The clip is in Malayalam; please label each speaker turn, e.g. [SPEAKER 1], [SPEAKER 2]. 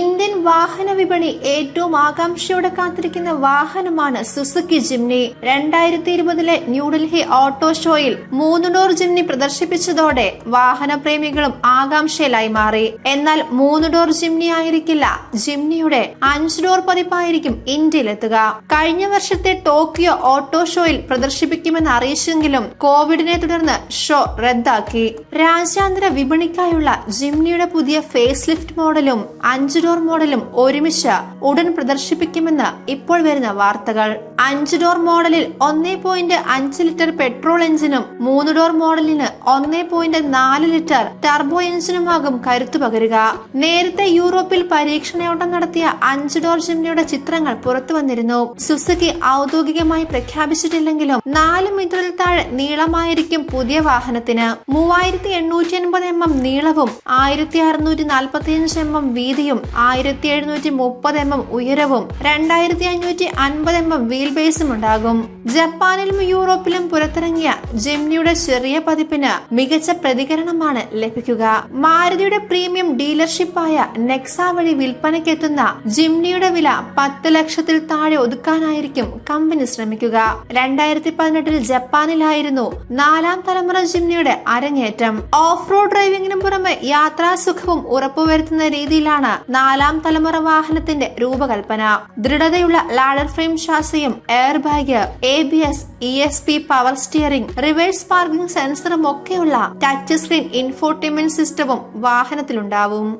[SPEAKER 1] ഇന്ത്യൻ വാഹന വിപണി ഏറ്റവും ആകാംക്ഷയോടെ കാത്തിരിക്കുന്ന വാഹനമാണ് സുസുക്കി ജിംനി. 2020 ന്യൂഡൽഹി ഓട്ടോ ഷോയിൽ 3 ഡോർ ജിംനി പ്രദർശിപ്പിച്ചതോടെ വാഹനപ്രേമികളും ആകാംക്ഷയിലായി മാറി. എന്നാൽ 3 ഡോർ ജിംനി ആയിരിക്കില്ല, ജിംനിയുടെ 5 ഡോർ പതിപ്പായിരിക്കും ഇന്ത്യയിലെത്തുക. കഴിഞ്ഞ വർഷത്തെ ടോക്കിയോ ഓട്ടോ ഷോയിൽ പ്രദർശിപ്പിക്കുമെന്ന് അറിയിച്ചെങ്കിലും കോവിഡിനെ തുടർന്ന് ഷോ റദ്ദാക്കി. രാജ്യാന്തര വിപണിക്കായുള്ള ജിംനിയുടെ പുതിയ ഫേസ് ലിഫ്റ്റ് മോഡലും 5 ഡോർ മോഡലും ഒരുമിച്ച് ഉടൻ പ്രദർശിപ്പിക്കുമെന്ന് ഇപ്പോൾ വരുന്ന വാർത്തകൾ. 5 ഡോർ മോഡലിൽ 1.5 ലിറ്റർ പെട്രോൾ എഞ്ചിനും 3 ഡോർ മോഡലിന് 1.4 ലിറ്റർ ടർബോ എഞ്ചിനുമാകും കരുത്തു പകരുക. നേരത്തെ യൂറോപ്പിൽ പരീക്ഷണയോട്ടം നടത്തിയ 5 ഡോർ ജിംനിയുടെ ചിത്രങ്ങൾ പുറത്തു വന്നിരുന്നു. സുസുക്കി ഔദ്യോഗികമായി പ്രഖ്യാപിച്ചിട്ടില്ലെങ്കിലും 4 മീറ്ററിൽ താഴെ നീളമായിരിക്കും പുതിയ വാഹനത്തിന്. 3880 mm നീളവും 1645 mm വീതിയും 1730 mm ഉയരവും 2550 mm വീൽ ബേസും ഉണ്ടാകും. ജപ്പാനിലും യൂറോപ്പിലും പുറത്തിറങ്ങിയ ജിംനിയുടെ ചെറിയ പതിപ്പിന് മികച്ച പ്രതികരണമാണ് ലഭിക്കുക. മാരുതിയുടെ പ്രീമിയം ഡീലർഷിപ്പായ നെക്സ വഴി വിൽപ്പനയ്ക്കെത്തുന്ന ജിംനിയുടെ വില 10 ലക്ഷത്തിൽ താഴെ ഒതുക്കാനായിരിക്കും കമ്പനി ശ്രമിക്കുക. 2018 ജപ്പാനിലായിരുന്നു 4ാം തലമുറ ജിംനിയുടെ അരങ്ങേറ്റം. ഓഫ് റോഡ് ഡ്രൈവിംഗിനും പുറമെ യാത്രാസുഖവും ഉറപ്പുവരുത്തുന്ന രീതിയിലാണ് 4ാം തലമുറ വാഹനത്തിന്റെ രൂപകൽപ്പന. ദൃഢതയുള്ള ലാഡർ ഫ്രെയിം ഷാസിയും air bag, ABS, ESP, power steering, reverse parking സെൻസറും ഒക്കെയുള്ള ടച്ച് സ്ക്രീൻ ഇൻഫോർടൈൻമെന്റ് സിസ്റ്റവും വാഹനത്തിലുണ്ടാവും.